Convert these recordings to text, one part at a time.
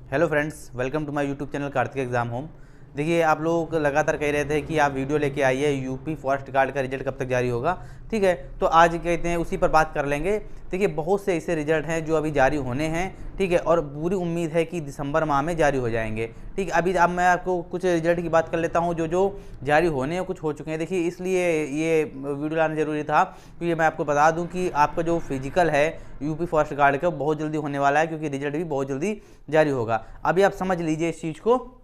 Hello friends, welcome to my YouTube channel Kartik exam home. देखिए, आप लोग लगातार कह रहे थे कि आप वीडियो लेके आइए, यूपी फॉरेस्ट गार्ड का रिजल्ट कब तक जारी होगा। ठीक है, तो आज कहते हैं उसी पर बात कर लेंगे। देखिए, बहुत से ऐसे रिजल्ट हैं जो अभी जारी होने हैं। ठीक है, और पूरी उम्मीद है कि दिसंबर माह में जारी हो जाएंगे। ठीक है, अभी अब मैं आपको कुछ रिजल्ट की बात कर लेता हूँ जो जारी होने हैं, कुछ हो चुके हैं। देखिए, इसलिए ये वीडियो लाना ज़रूरी था क्योंकि मैं आपको बता दूं कि आपका जो फिजिकल है यूपी फॉरेस्ट गार्ड का बहुत जल्दी होने वाला है, क्योंकि रिजल्ट भी बहुत जल्दी जारी होगा। अभी आप समझ लीजिए इस चीज़ को।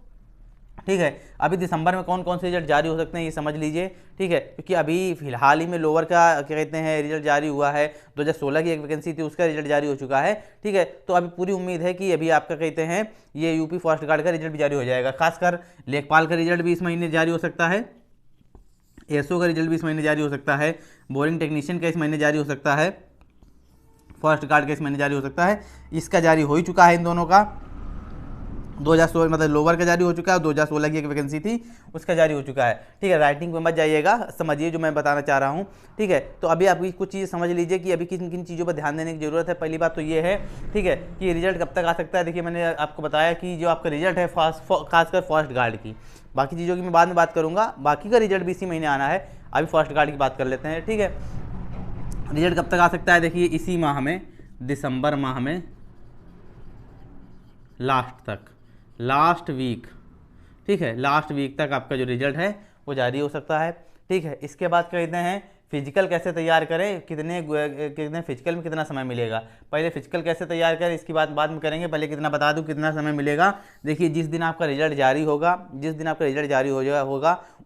ठीक है, अभी दिसंबर में कौन कौन से रिजल्ट जारी हो सकते हैं ये समझ लीजिए। ठीक है, क्योंकि अभी फिलहाल ही में लोअर का क्या कहते हैं रिजल्ट जारी हुआ है। 2016 की एक वैकेंसी थी, उसका रिजल्ट जारी हो चुका है। ठीक है, तो अभी पूरी उम्मीद है कि अभी आपका कहते हैं ये यूपी फॉरेस्ट गार्ड का रिजल्ट भी जारी हो जाएगा। खासकर लेखपाल का रिजल्ट भी इस महीने जारी हो सकता है, एसओ का रिजल्ट भी इस महीने जारी हो सकता है, बोरिंग टेक्नीशियन का इस महीने जारी हो सकता है, फॉरेस्ट गार्ड का इस महीने जारी हो सकता है। इसका जारी हो ही चुका है इन दोनों का। 2016 मतलब लोअर का जारी हो चुका है, 2016 की एक वैकेंसी थी उसका जारी हो चुका है। ठीक है, राइटिंग पे मत जाइएगा, समझिए जो मैं बताना चाह रहा हूँ। ठीक है, तो अभी आप कुछ चीज़ समझ लीजिए कि अभी किन किन चीज़ों पर ध्यान देने की जरूरत है। पहली बात तो ये है, ठीक है, कि रिजल्ट कब तक आ सकता है। देखिए, मैंने आपको बताया कि जो आपका रिजल्ट है खासकर फॉरेस्ट गार्ड की, बाकी चीज़ों की मैं बाद में बात करूँगा। बाकी का रिजल्ट भी इसी महीने आना है। अभी फॉरेस्ट गार्ड की बात कर लेते हैं। ठीक है, रिजल्ट कब तक आ सकता है। देखिए, इसी माह में, दिसंबर माह में लास्ट वीक, ठीक है, लास्ट वीक तक आपका जो रिजल्ट है वो जारी हो सकता है। ठीक है, इसके बाद कहते हैं फिजिकल कैसे तैयार करें, कितने फिजिकल में कितना समय मिलेगा। पहले फिजिकल कैसे तैयार करें इसकी बात बाद में करेंगे, पहले कितना बता दूं कितना समय मिलेगा। देखिए, जिस दिन आपका रिजल्ट जारी होगा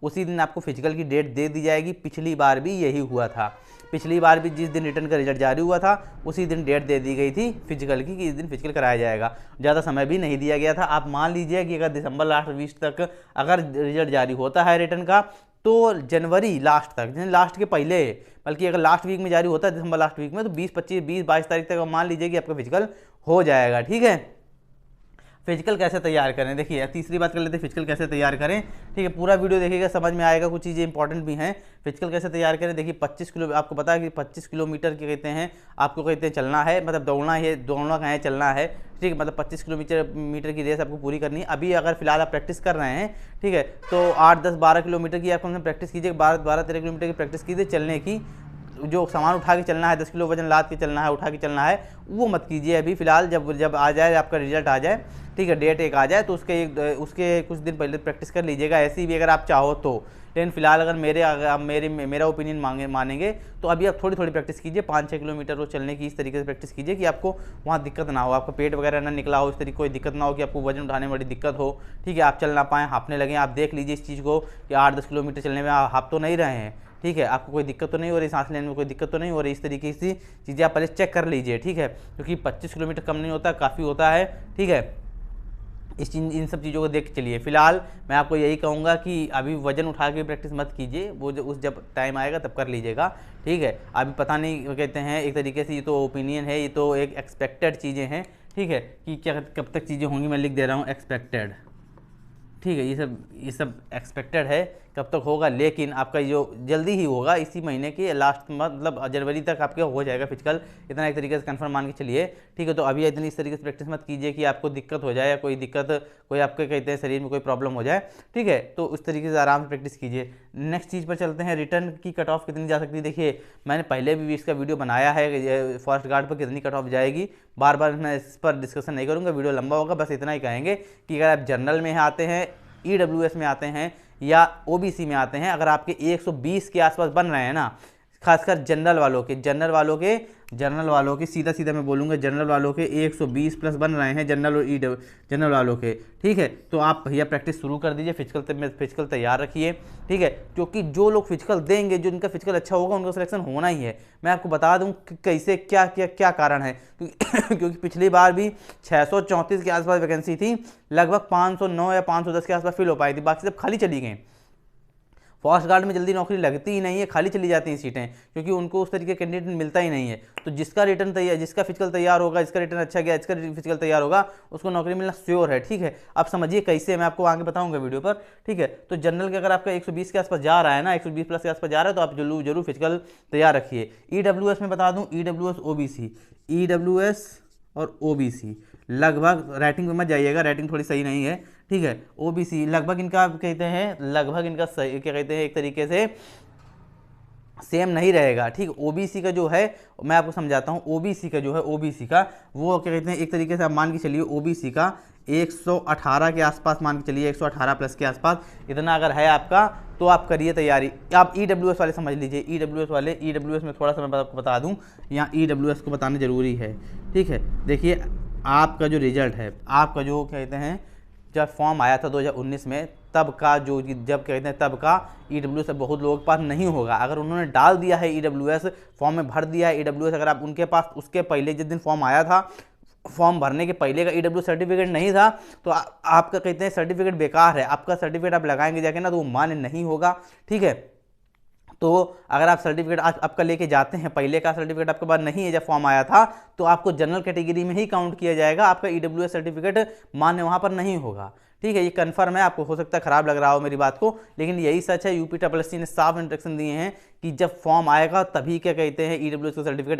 उसी दिन आपको फिजिकल की डेट दे दी जाएगी। पिछली बार भी यही हुआ था। पिछली बार भी जिस दिन रिटर्न का रिजल्ट जारी हुआ था उसी दिन डेट दे दी गई थी फिजिकल की कि इस दिन फिजिकल कराया जाएगा। ज़्यादा समय भी नहीं दिया गया था। आप मान लीजिए कि अगर दिसंबर लास्ट वीक तक अगर रिजल्ट जारी होता है रिटर्न का, तो जनवरी लास्ट तक, लास्ट के पहले, बल्कि अगर लास्ट वीक में जारी होता है दिसंबर लास्ट वीक में, तो 20 22 तारीख तक मान लीजिए कि आपका फिजिकल हो जाएगा। ठीक है, फिजिकल कैसे तैयार करें, देखिए तीसरी बात कर लेते हैं फिजिकल कैसे तैयार करें। ठीक है, पूरा वीडियो देखिएगा, समझ में आएगा, कुछ चीज़ें इंपॉर्टेंट भी हैं। फिजिकल कैसे तैयार करें, देखिए 25 किलो, आपको पता है कि 25 किलोमीटर के कहते हैं आपको कहते हैं चलना है, मतलब दौड़ना का है, चलना है। ठीक है, मतलब 25 किलोमीटर की रेस आपको पूरी करनी है। अभी अगर फिलहाल आप प्रैक्टिस कर रहे हैं, ठीक है, तो 8 10 12 किलोमीटर की आप कम से कम प्रैक्टिस कीजिए, 12 13 किलोमीटर की प्रैक्टिस कीजिए चलने की। जो सामान उठा के चलना है, 10 किलो वजन लाद के चलना है, उठा के चलना है, वो मत कीजिए अभी फिलहाल। जब आ जाए आपका रिजल्ट आ जाए, ठीक है, डेट एक आ जाए, तो उसके कुछ दिन पहले प्रैक्टिस कर लीजिएगा, ऐसी भी अगर आप चाहो तो। लेकिन फिलहाल अगर मेरा ओपिनियन मानेंगे तो अभी आप थोड़ी थोड़ी प्रैक्टिस कीजिए, 5 6 किलोमीटर रोज चलने की इस तरीके से प्रैक्टिस कीजिए कि आपको वहाँ दिक्कत ना हो, आपका पेट वगैरह ना निकला हो, इस तरीके कोई दिक्कत ना हो कि आपको वजन उठाने में बड़ी दिक्कत हो। ठीक है, आप चल ना पाएँ, हाँफने लगें। आप देख लीजिए इस चीज़ को कि 8 10 किलोमीटर चलने में आप हाँफ तो नहीं रहे हैं। ठीक है, आपको कोई दिक्कत तो नहीं हो रही, सांस लेने में कोई दिक्कत तो नहीं हो रही, इस तरीके की चीज़ें आप पहले चेक कर लीजिए। ठीक है, क्योंकि 25 किलोमीटर कम नहीं होता, काफ़ी होता है। ठीक है, इन सब चीज़ों को देख के चलिए। फिलहाल मैं आपको यही कहूँगा कि अभी वजन उठा के प्रैक्टिस मत कीजिए, वो जब टाइम आएगा तब कर लीजिएगा। ठीक है, अभी पता नहीं कहते हैं, एक तरीके से ये तो ओपिनियन है, ये तो एक एक्सपेक्टेड चीज़ें हैं। ठीक है, कि क्या कब तक चीज़ें होंगी, मैं लिख दे रहा हूँ एक्सपेक्टेड। ठीक है, ये सब एक्सपेक्टेड है, कब तक होगा, लेकिन आपका जो जल्दी ही होगा, इसी महीने के लास्ट मतलब जनवरी तक आपके हो जाएगा फिजिकल, इतना एक तरीके से कंफर्म मान के चलिए। ठीक है, तो अभी इतनी इस तरीके से प्रैक्टिस मत कीजिए कि आपको दिक्कत हो जाए या कोई आपके कहते हैं शरीर में कोई प्रॉब्लम हो जाए। ठीक है, तो उस तरीके से आराम से प्रैक्टिस कीजिए। नेक्स्ट चीज़ पर चलते हैं, रिटर्न की कट ऑफ कितनी जा सकती है। देखिए, मैंने पहले भी इसका वीडियो बनाया है फॉरेस्ट गार्ड पर कितनी कट ऑफ जाएगी, बार बार मैं इस पर डिस्कशन नहीं करूँगा, वीडियो लंबा होगा। बस इतना ही कहेंगे कि अगर आप जनरल में आते हैं, ईडब्ल्यूएस में आते हैं या ओबीसी में आते हैं, अगर आपके 120 के आसपास बन रहे हैं ना, खासकर जनरल वालों के सीधा सीधा मैं बोलूँगा, जनरल वालों के 120 प्लस बन रहे हैं, जनरल वालों के। ठीक है, तो आप भैया प्रैक्टिस शुरू कर दीजिए, फिजिकल तैयार रखिए। ठीक है, क्योंकि जो लोग फिजिकल देंगे, जो इनका फिजिकल अच्छा होगा, उनका सिलेक्शन होना ही है। मैं आपको बता दूं कि कैसे क्या कारण है क्योंकि पिछली बार भी 634 के आसपास वैकेंसी थी, लगभग 509 या 510 के आसपास फिल हो पाई थी, बाकी सब खाली चली गई। फॉरेस्ट गार्ड में जल्दी नौकरी लगती ही नहीं है, खाली चली जाती हैं सीटें, क्योंकि उनको उस तरीके कैंडिडेट मिलता ही नहीं है। तो जिसका फिजिकल तैयार होगा, जिसका रिटर्न अच्छा गया, जिसका फिजिकल तैयार होगा, उसको नौकरी मिलना श्योर है। ठीक है, आप समझिए कैसे, मैं आपको आगे बताऊंगा वीडियो पर। ठीक है, तो जनरल के अगर आपका 120 के आसपास जा रहा है ना, 120 प्लस के आसपास जा रहा है, तो आप जरूर फिजिकल तैयार रखिए। ईडब्ल्यूएस में बता दूं, ईडब्ल्यूएस और ओबीसी लगभग राइटिंग में मत जाइएगा, राइटिंग थोड़ी सही नहीं है, ठीक है। ओबीसी लगभग इनका कहते हैं, लगभग इनका सही क्या कहते हैं, एक तरीके से सेम नहीं रहेगा, ठीक। ओबीसी का जो है मैं आपको समझाता हूँ, ओबीसी का जो है, ओबीसी का वो क्या कहते हैं, एक तरीके से आप मान के चलिए ओबीसी का 118 के आसपास मान के चलिए, 118 प्लस के आसपास इतना अगर है आपका, तो आप करिए तैयारी। आप ईडब्ल्यूएस वाले समझ लीजिए, ईडब्ल्यूएस वाले, ईडब्ल्यूएस में थोड़ा सा मैं आपको बता दूं, यहाँ ईडब्ल्यूएस को बताना जरूरी है, ठीक है। देखिए आपका जो रिजल्ट है, आपका जो कहते हैं जब फॉर्म आया था 2019 में, तब का जो, जब कहते हैं तब का ईडब्ल्यूएस बहुत लोगों के पास नहीं होगा। अगर उन्होंने डाल दिया है ईडब्ल्यूएस, फॉर्म में भर दिया है ईडब्ल्यूएस, अगर आप उनके पास उसके पहले जिस दिन फॉर्म आया था, फॉर्म भरने के पहले का ईडब्ल्यू सर्टिफिकेट नहीं था, तो आपका कहते हैं सर्टिफिकेट बेकार है, आपका सर्टिफिकेट आप लगाएंगे जाके ना तो वो मान्य नहीं होगा, ठीक है। तो अगर आप सर्टिफिकेट आज आपका लेके जाते हैं, पहले का सर्टिफिकेट आपके पास नहीं है जब फॉर्म आया था, तो आपको जनरल कैटेगरी में ही काउंट किया जाएगा, आपका ईडब्ल्यूएस सर्टिफिकेट मान्य वहाँ पर नहीं होगा, ठीक है। ये कन्फर्म है, आपको हो सकता है खराब लग रहा हो मेरी बात को, लेकिन यही सच है। यूपी ट्रिपल ने साफ इंस्ट्रक्शन दिए हैं कि जब फॉर्म आएगा तभी क्या कहते हैं ईडब्ल्यूएस का सर्टिफिकेट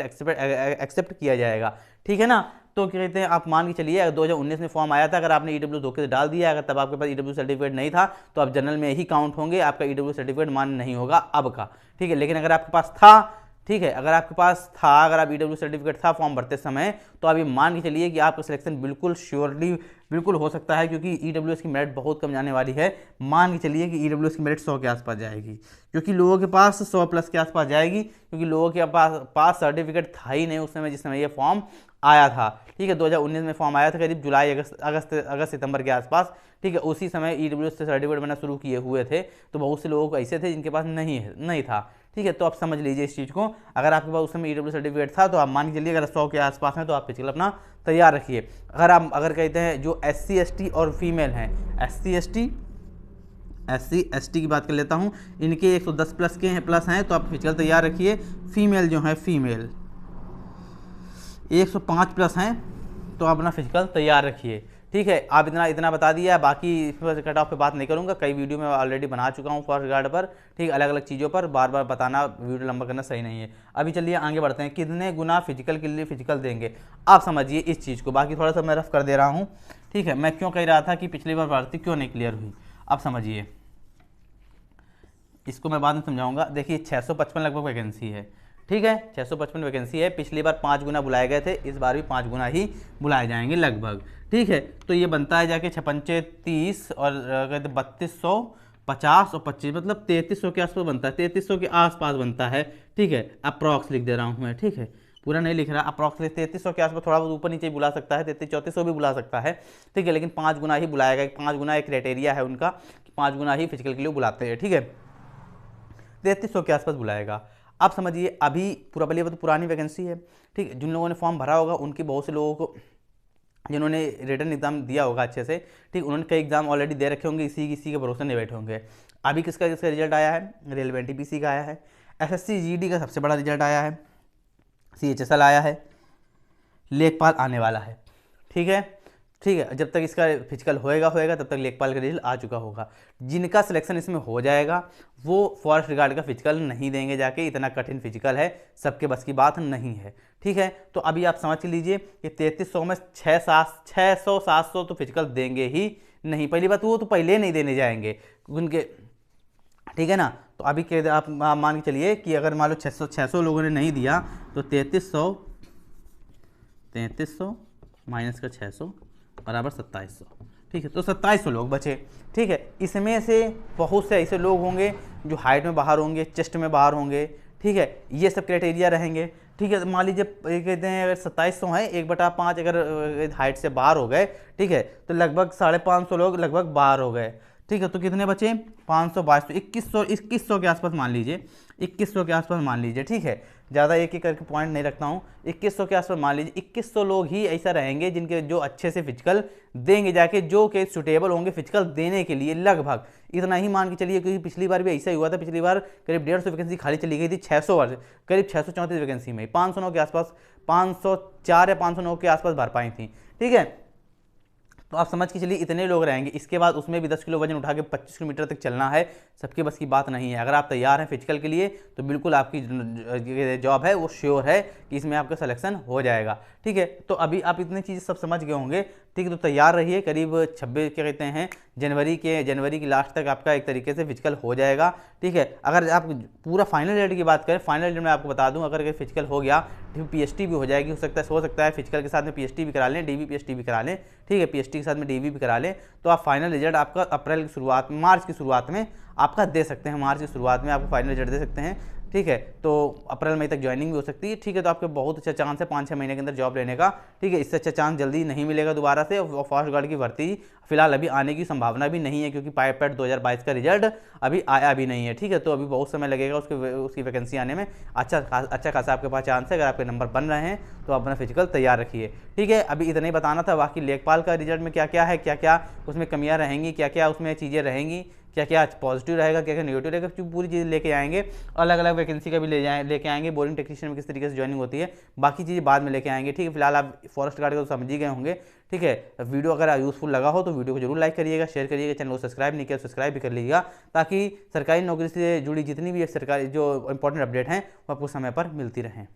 एक्सेप्ट किया जाएगा, ठीक है ना। तो क्या कहते हैं, आप मान के चलिए अगर 2019 में फॉर्म आया था, अगर आपने ईडब्ल्यू धोखे से डाल दिया, अगर तब आपके पास ईडब्ल्यू सर्टिफिकेट नहीं था, तो आप जनरल में ही काउंट होंगे, आपका ईडब्ल्यू सर्टिफिकेट मान्य नहीं होगा अब का, ठीक है। लेकिन अगर आपके पास था, ठीक है, अगर आपके पास था, अगर आप ईडब्ल्यू सर्टिफिकेट था फॉर्म भरते समय, तो आप ये मान के चलिए कि आपका सिलेक्शन बिल्कुल श्योरली बिल्कुल हो सकता है, क्योंकि ईडब्ल्यूएस की मेरिट बहुत कम जाने वाली है। मान के चलिए कि ईडब्ल्यूएस की मेरिट 100 के आसपास जाएगी, क्योंकि लोगों के पास 100 प्लस के आसपास जाएगी, क्योंकि लोगों के पास सर्टिफिकेट था ही नहीं उस समय जिस समय ये फॉर्म आया था, ठीक है। 2019 में फॉर्म आया था करीब जुलाई अगस्त सितंबर के आसपास, ठीक है। उसी समय ईडब्ल्यूएस से सर्टिफिकेट बनना शुरू किए हुए थे, तो बहुत से लोगों को ऐसे थे जिनके पास नहीं था, ठीक है। तो आप समझ लीजिए इस चीज़ को, अगर आपके पास उस समय ईडब्ल्यू सर्टिफिकेट था, तो आप मान के चलिए अगर 100 के आसपास हैं, तो आप फिजिकल अपना तैयार रखिए। अगर कहते हैं जो SC ST और फीमेल हैं, SC ST की बात कर लेता हूँ, इनके 110 प्लस के हैं, प्लस हैं, तो आप फिजिकल तैयार रखिए। फीमेल जो है, फीमेल 105 प्लस हैं, तो आप अपना फिजिकल तैयार रखिए, ठीक है। आप इतना बता दिया, बाकी इस पर कट ऑफ पे बात नहीं करूंगा, कई वीडियो में ऑलरेडी बना चुका हूँ फॉरेस्ट गार्ड पर, ठीक, अलग अलग चीज़ों पर बार बार बताना, वीडियो लंबा करना सही नहीं है। अभी चलिए आगे बढ़ते हैं, कितने गुना फिजिकल के लिए फिजिकल देंगे, आप समझिए इस चीज़ को। बाकी थोड़ा सा मैं रफ कर दे रहा हूँ, ठीक है। मैं क्यों कह रहा था कि पिछली बार भर्ती क्यों नहीं क्लियर हुई, आप समझिए, इसको मैं बाद में समझाऊंगा। देखिए 655 लगभग वैकेंसी है, ठीक है, 655 वैकेंसी है। पिछली बार 5 गुना बुलाए गए थे, इस बार भी 5 गुना ही बुलाए जाएंगे लगभग, ठीक है। तो ये बनता है जाके 56 30 और कहते 3250 और 25, मतलब 3300 के आसपास बनता है, 3300 के आसपास बनता है, ठीक है। अप्रॉक्स लिख दे रहा हूँ मैं, ठीक है, पूरा नहीं लिख रहा, अप्रॉक्स 3300 के आसपास, थोड़ा बहुत ऊपर नीचे बुला सकता है, 3300-3400 भी बुला सकता है, ठीक है। लेकिन 5 गुना ही बुलाएगा, 5 गुना एक क्राइटेरिया है उनका, 5 गुना ही फिजिकल के लिए बुलाते हैं, ठीक है। 3300 के आसपास बुलाएगा। आप समझिए अभी पूरा तो पुरानी वैकेंसी है, ठीक है। जिन लोगों ने फॉर्म भरा होगा उनकी, बहुत से लोगों को जिन्होंने रिटर्न एग्जाम दिया होगा अच्छे से, ठीक, उन्होंने कई एग्जाम ऑलरेडी दे रखे होंगे, इसी के भरोसे नहीं बैठे होंगे। अभी किसका रिजल्ट आया है, रेलवे NTPC का आया है, SSC GD का सबसे बड़ा रिजल्ट आया है, CHSL आया है, लेखपाल आने वाला है, ठीक है, ठीक है। जब तक इसका फिजिकल होएगा तब तक लेखपाल का रिजल्ट आ चुका होगा। जिनका सिलेक्शन इसमें हो जाएगा वो फॉरेस्ट गार्ड का फिजिकल नहीं देंगे जाके, इतना कठिन फिजिकल है, सबके बस की बात नहीं है, ठीक है। तो अभी आप समझ लीजिए कि 3300 में 600-700 तो फिजिकल देंगे ही नहीं, पहली बात वो तो पहले नहीं देने जाएंगे उनके, ठीक है ना। तो अभी के आप मान के चलिए कि अगर मान लो 600 लोगों ने नहीं दिया, तो 3300 माइनस का 600 बराबर 2700, ठीक है। तो 2700 लोग बचे, ठीक है। इसमें से बहुत से ऐसे लोग होंगे जो हाइट में बाहर होंगे, चेस्ट में बाहर होंगे, ठीक है, ये सब क्राइटेरिया रहेंगे, ठीक है। मान लीजिए कहते हैं अगर 2700 है, 1/5 अगर हाइट से बाहर हो गए, ठीक है, तो लगभग 550 लोग लगभग बाहर हो गए, ठीक है। तो कितने बचे, 522, 2100 के आसपास मान लीजिए, 2100 के आसपास मान लीजिए, ठीक है। ज़्यादा एक करके पॉइंट नहीं रखता हूँ, 2100 के आसपास मान लीजिए। 2100 लोग ही ऐसा रहेंगे जिनके जो अच्छे से फिजिकल देंगे जाके, जो कि सुटेबल होंगे फिजिकल देने के लिए, लगभग इतना ही मान के चलिए, क्योंकि पिछली बार भी ऐसा ही हुआ था। पिछली बार करीब 150 वैकेंसी खाली चली गई थी, 600 वर्ष करीब 634 वैकेंसी में 509 के आसपास, 504 या 509 के आसपास भर पाई थी, ठीक है। तो आप समझ के चलिए इतने लोग रहेंगे, इसके बाद उसमें भी 10 किलो वजन उठा के 25 किलोमीटर तक चलना है, सबके बस की बात नहीं है। अगर आप तैयार हैं फिजिकल के लिए तो बिल्कुल आपकी जॉब है वो श्योर है कि इसमें आपका सिलेक्शन हो जाएगा। ठीक है, तो अभी आप इतनी चीज़ें सब समझ गए होंगे। ठीक है, तो तैयार रहिए, करीब 26 क्या कहते हैं जनवरी की लास्ट तक आपका एक तरीके से फिजिकल हो जाएगा। ठीक है, अगर आप पूरा फाइनल रिजल्ट की बात करें, फाइनल रिजल्ट में आपको बता दूं, अगर फिजिकल हो गया तो पीएचटी भी हो जाएगी, हो सकता है फिजिकल के साथ में पीएचटी भी करा लें, डीवी पीएचटी भी करा लें। ठीक है, पीएचटी के साथ में डीवी भी करा लें, तो आप फाइनल रिजल्ट आपका अप्रैल की शुरुआत, मार्च की शुरुआत में आपका दे सकते हैं, मार्च की शुरुआत में आपको फाइनल रिजल्ट दे सकते हैं। ठीक है, तो अप्रैल मई तक ज्वाइनिंग भी हो सकती है। ठीक है, तो आपके बहुत अच्छा चांस है 5-6 महीने के अंदर जॉब लेने का। ठीक है, इससे अच्छा चांस जल्दी नहीं मिलेगा दोबारा से। और फॉरेस्ट गार्ड की भर्ती फिलहाल अभी आने की संभावना भी नहीं है, क्योंकि पायलट 2022 का रिजल्ट अभी आया भी नहीं है। ठीक है, तो अभी बहुत समय लगेगा उसकी वैकेंसी आने में। अच्छा खासा आपके पास चांस है, अगर आपके नंबर बन रहे हैं तो अपना फिजिकल तैयार रखिए। ठीक है, अभी इतना ही बताना था। बाकी लेखपाल का रिजल्ट में क्या क्या है, क्या क्या उसमें कमियाँ रहेंगी, क्या क्या उसमें चीज़ें रहेंगी, क्या क्या पॉजिटिव रहेगा, क्या क्या नेगेटिव रहेगा, पूरी चीज़ लेके आएंगे। अलग अलग वैकेंसी का भी लेके आएंगे, बोरिंग टेक्नीशियन में किस तरीके से ज्वाइनिंग होती है, बाकी चीज़ें बाद में लेके आएंगे। ठीक है, फिलहाल आप फॉरेस्ट गार्ड को तो समझ ही गए होंगे। ठीक है, वीडियो अगर यूजफुल लगा हो तो वीडियो को जरूर लाइक करिएगा, शेयर करिएगा, चैनल को सब्सक्राइब नहीं किया सब्सक्राइब भी कर लीजिएगा, ताकि सरकारी नौकरी से जुड़ी जितनी भी सरकारी जो इंपॉर्टेंट अपडेट हैं वो आपको समय पर मिलती रहें।